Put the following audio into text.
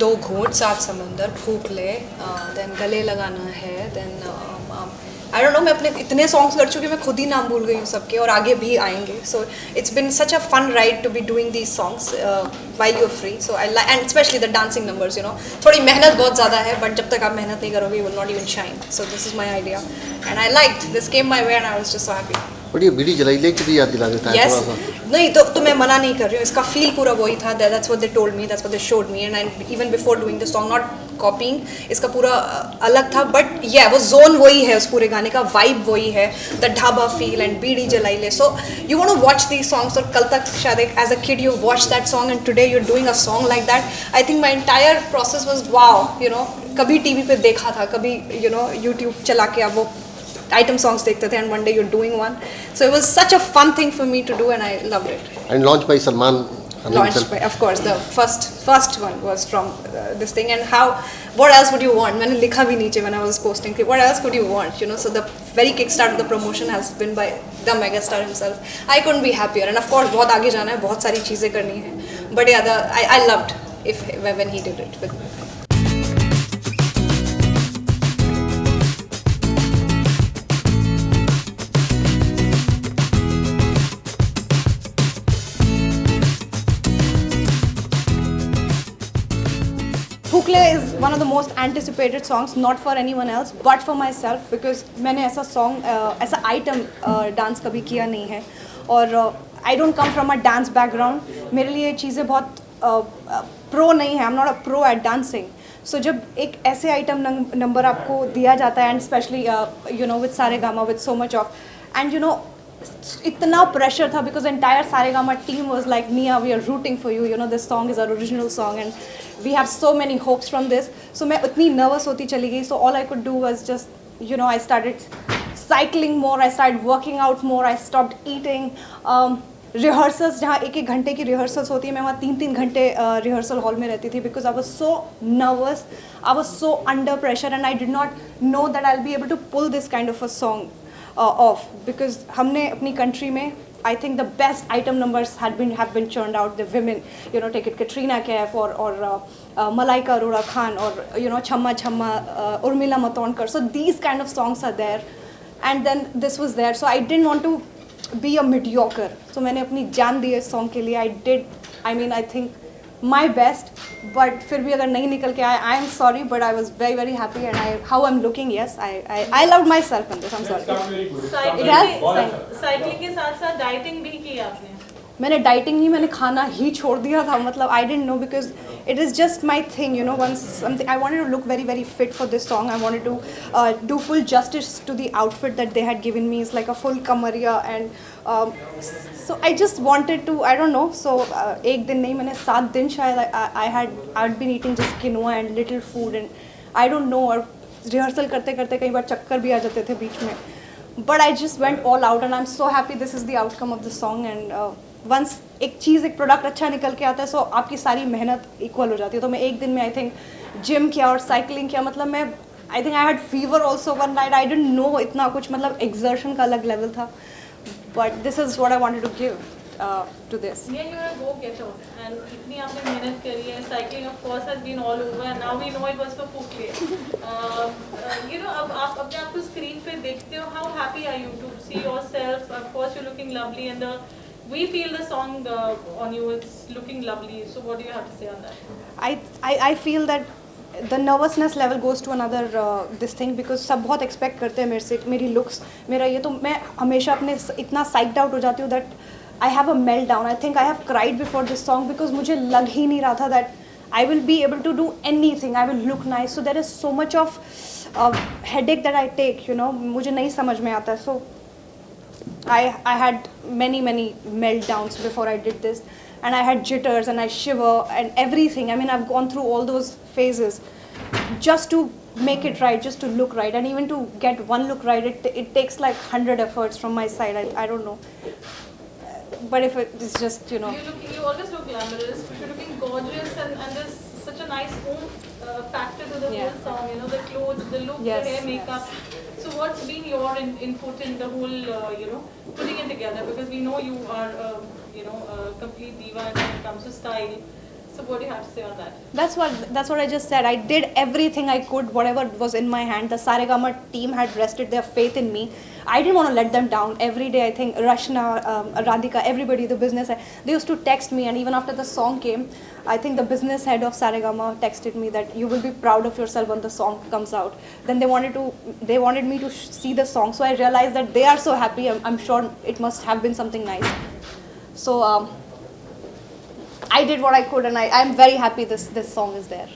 दो घूंट सात समंदर फूक ले, देन गले लगाना है, देन आई डोंट नो, मैं अपने इतने सॉन्ग्स कर चुकी हूँ, मैं खुद ही नाम भूल गई हूँ सबके, और आगे भी आएंगे. So it's been such a fun ride to be doing these songs while you're free. So I like, and especially the dancing numbers, you know, थोड़ी मेहनत बहुत ज़्यादा है, but जब तक आप मेहनत नहीं करोगे, you will not even shine. So this is my idea, and I liked this came my way, and I was just so happy. But ये बीड़ी जलाई ले की याद दिला देता है Yes, थोड़ा सा. नहीं तो मैं मना नहीं कर रही हूँ, इसका फील पूरा वही था. That's what they told me, that's what they showed me, and I even before doing the song, not copying, इसका पूरा अलग था, but yeah, वो zone वही है उस पूरे गाने का, vibe वही है, the ढाबा feel and बीड़ी जलाई ले. So you want to watch these songs, और कल तक शायद as a kid you watched that song, and today you're doing a song like that. I think my entire process was wow, you know, कभी TV पे देखा था, कभी you know YouTube चला के आप वो item songs देखते थे, and one day you're doing one. So it was such a fun thing for me to do, and I loved it. And launched by Salman. Launched by, of course, the first one was from this thing. And how, what else would you want? मैंने लिखा भी नीचे when I was posting, what else could you want, you know? So the very kickstart of the promotion has been by the megastar himself. I couldn't be happier, and of course बहुत आगे जाना है, बहुत सारी चीज़ें करनी है, but yeah, I loved when he did it with me. Phukle is one of the most anticipated songs, not for anyone else, but for myself, because मैंने ऐसा song, ऐसा item dance कभी किया नहीं है, और I don't come from a dance background. मेरे लिए ये चीज़ें बहुत pro नहीं है. I'm not a pro at dancing. So जब एक ऐसे item number आपको दिया जाता है, and especially you know with Saregama, with so much of, and you know इतना pressure था, because the entire Saregama team was like, Nia, we are rooting for you, you know, this song is our original song and we have so many hopes from this. So मैं उतनी nervous होती चली गई. So all I could do was just, you know, I started cycling more, I started working out more, I stopped eating. Rehearsals, जहाँ एक एक घंटे की rehearsals होती है, मैं वहाँ 3-3 घंटे rehearsal hall में रहती थी, because I was so nervous, I was so under pressure, and I did not know that I'll be able to pull this kind of a song off, because हमने अपनी country में, I think the best item numbers have been churned out. The women, you know, take it Katrina Kaif or Malaika Arora Khan, or you know Chamma Chamma, Urmila Matondkar. So these kind of songs are there, and then this was there. So I didn't want to be a mediocre. So मैंने अपनी जान दी इस song के लिए. I did. I mean, I think my best, but फिर भी अगर नहीं निकल के आया, I am sorry, but I was very very happy, and how I'm looking, yes, I loved myself in this. I'm sorry. Cycling के साथ साथ डाइटिंग भी की आपने? मैंने डाइटिंग नहीं, मैंने खाना ही छोड़ दिया था. मतलब I didn't know, because it is just my thing, you know. Once something, I wanted to look very very fit for this song. I wanted to do full justice to the outfit that they had given me. It's like a full kamariya, and so I just wanted to, I don't know. So एक दिन नहीं, मैंने 7 दिन शायद I had been eating just quinoa and little food, and I don't know, और rehearsal करते करते कई बार चक्कर भी आ जाते थे बीच में. But I just went all out, and I'm so happy this is the outcome of the song. And once एक चीज़, एक प्रोडक्ट अच्छा निकल के आता है, so आपकी सारी मेहनत इक्वल हो जाती है. तो मैं एक दिन में I think जिम किया और साइकिलिंग किया. मतलब मैं I think I had fever also one night. I didn't know इतना कुछ, मतलब exertion का अलग लेवल था. But this is what I wanted to give to this. Yeah, you're a go-getter, and इतनी आपने मेहनत करी है. Cycling of course has been all over, and now we know it was for Phukle. You know, अब आप अपने आप को स्क्रीन पे देखते हो, how happy are you to see yourself? Of course, you're looking lovely, and we feel the song on you. It's looking lovely. So what do you have to say on that? I feel that the nervousness level goes to another this thing, because सब बहुत expect करते हैं मेरे से, मेरी looks, मेरा ये, तो मैं हमेशा अपने इतना psyched out हो जाती हूँ that I have a meltdown. I think I have cried before this song, because मुझे लग ही नहीं रहा था that I will be able to do anything. I will look nice. So there is so much of headache that I take, you know, मुझे नहीं समझ में आता. So I had many meltdowns before I did this, and I had jitters and I shiver and everything. I mean, I've gone through all those phases just to make it right, just to look right, and even to get one look right, it takes like 100 efforts from my side. I don't know, but if it's just, you know, you always look glamorous. You're looking gorgeous, and there's such a nice factor to the whole song. You know, the clothes, the look, the hair, makeup. So what's been your input in the whole, you know, putting it together? Because we know you are, you know, a complete diva when it comes to style. So what do you have to say on that? That's what I just said. I did everything I could, whatever was in my hand. The Saregama team had rested their faith in me. I didn't want to let them down. Every day, I think Rashna, Radhika, everybody, the business head, they used to text me. And even after the song came, I think the business head of Saregama texted me that you will be proud of yourself when the song comes out. Then they wanted me to see the song. So I realized that they are so happy. I'm sure it must have been something nice. So I did what I could, and I'm very happy this song is there.